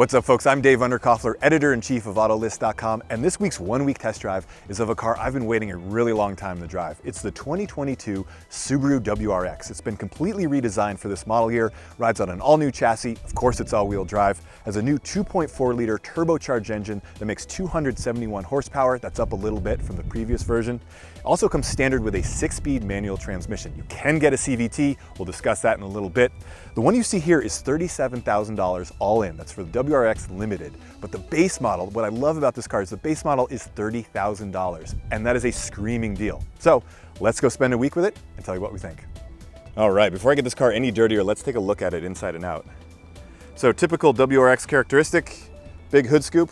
What's up, folks? I'm Dave Underkoffler, editor-in-chief of Autolist.com, and this week's one-week test drive is of a car I've been waiting a really long time to drive. It's the 2022 Subaru WRX. It's been completely redesigned for this model year, rides on an all-new chassis, of course it's all-wheel drive, has a new 2.4-liter turbocharged engine that makes 271 horsepower, that's up a little bit from the previous version. It also comes standard with a 6-speed manual transmission. You can get a CVT, we'll discuss that in a little bit. The one you see here is $37,000 all in, that's for the WRX Limited. But the base model, what I love about this car is the base model is $30,000, and that is a screaming deal. So let's go spend a week with it and tell you what we think. All right, before I get this car any dirtier, let's take a look at it inside and out. So typical WRX characteristic, big hood scoop.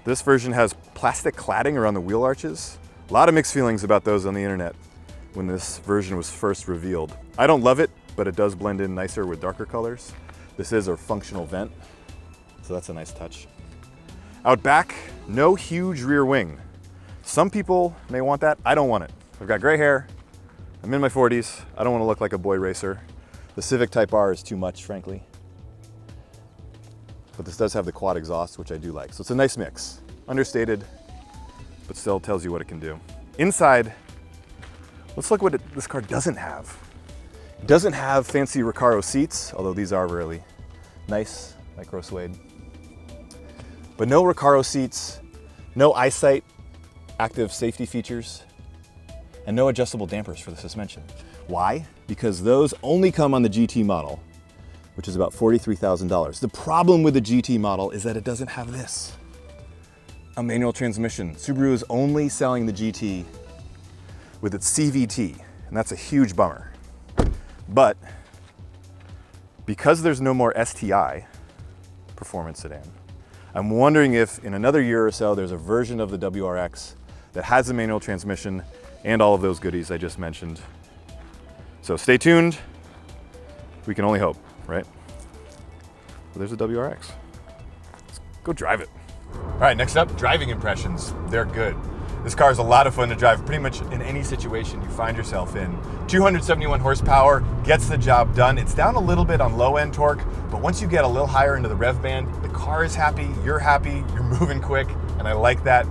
This version has plastic cladding around the wheel arches. A lot of mixed feelings about those on the internet when this version was first revealed. I don't love it, but it does blend in nicer with darker colors. This is a functional vent, so that's a nice touch. Out back, no huge rear wing. Some people may want that, I don't want it. I've got gray hair, I'm in my 40s, I don't want to look like a boy racer. The Civic Type R is too much, frankly. But this does have the quad exhaust, which I do like. So it's a nice mix. Understated, but still tells you what it can do. Inside, let's look what this car doesn't have. It doesn't have fancy Recaro seats, although these are really nice, micro suede. But no Recaro seats, no EyeSight active safety features, and no adjustable dampers for the suspension. Why? Because those only come on the GT model, which is about $43,000. The problem with the GT model is that it doesn't have this, a manual transmission. Subaru is only selling the GT with its CVT, and that's a huge bummer. But because there's no more STI performance sedan, I'm wondering if in another year or so there's a version of the WRX that has a manual transmission and all of those goodies I just mentioned. So stay tuned. We can only hope, right? Well, there's a WRX. Let's go drive it. All right, next up, driving impressions. They're good. This car is a lot of fun to drive pretty much in any situation you find yourself in. 271 horsepower, gets the job done. It's down a little bit on low end torque, but once you get a little higher into the rev band, the car is happy, you're moving quick, and I like that.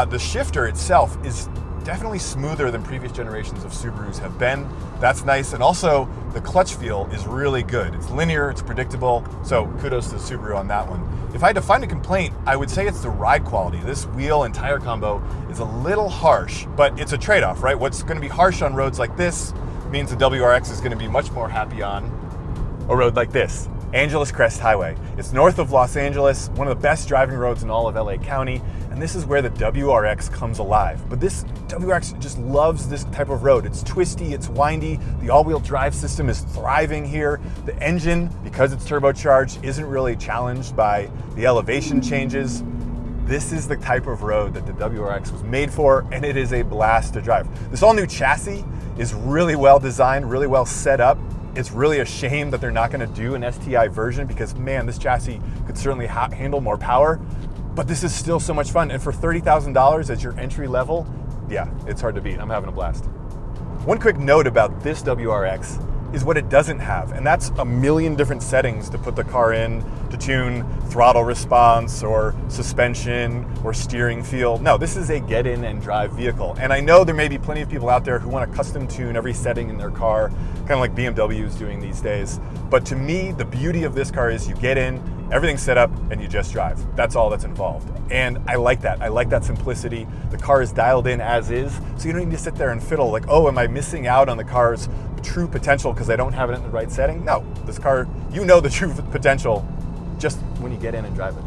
The shifter itself is definitely smoother than previous generations of Subarus have been. That's nice, and also the clutch feel is really good. It's linear, it's predictable, so kudos to the Subaru on that one. If I had to find a complaint, I would say it's the ride quality. This wheel and tire combo is a little harsh, but it's a trade-off, right? What's gonna be harsh on roads like this means the WRX is gonna be much more happy on a road like this, Angeles Crest Highway. It's north of Los Angeles, one of the best driving roads in all of LA County, and this is where the WRX comes alive. But this WRX just loves this type of road. It's twisty, it's windy, the all-wheel drive system is thriving here. The engine, because it's turbocharged, isn't really challenged by the elevation changes. This is the type of road that the WRX was made for, and it is a blast to drive. This all-new chassis is really well designed, really well set up. It's really a shame that they're not gonna do an STI version because, man, this chassis could certainly handle more power, but this is still so much fun. And for $30,000 as your entry level, yeah, it's hard to beat. I'm having a blast. One quick note about this WRX is what it doesn't have, and that's a million different settings to put the car in to tune throttle response or suspension or steering feel. No, this is a get in and drive vehicle. And I know there may be plenty of people out there who want to custom tune every setting in their car, kind of like BMW is doing these days. But to me, the beauty of this car is you get in, everything's set up, and you just drive. That's all that's involved. And I like that. I like that simplicity. The car is dialed in as is, so you don't need to sit there and fiddle like, oh, am I missing out on the car's true potential because I don't have it in the right setting? No, this car, you know the true potential just when you get in and drive it.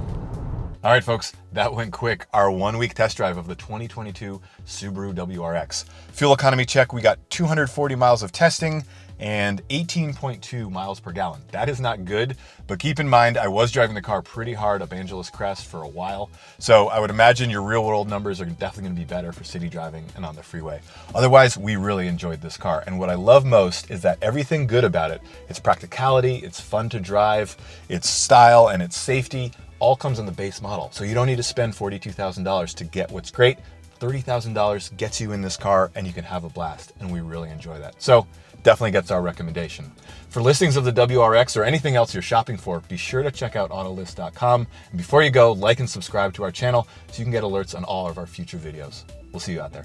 All right, folks, that went quick. Our one-week test drive of the 2022 Subaru WRX. Fuel economy check, we got 240 miles of testing and 18.2 miles per gallon. That is not good, but keep in mind, I was driving the car pretty hard up Angeles Crest for a while, so I would imagine your real-world numbers are definitely gonna be better for city driving and on the freeway. Otherwise, we really enjoyed this car, and what I love most is that everything good about it, its practicality, it's fun to drive, its style, and its safety, all comes in the base model. So you don't need to spend $42,000 to get what's great. $30,000 gets you in this car and you can have a blast, and we really enjoy that. So definitely gets our recommendation. For listings of the WRX or anything else you're shopping for, be sure to check out Autolist.com. And before you go, like and subscribe to our channel so you can get alerts on all of our future videos. We'll see you out there.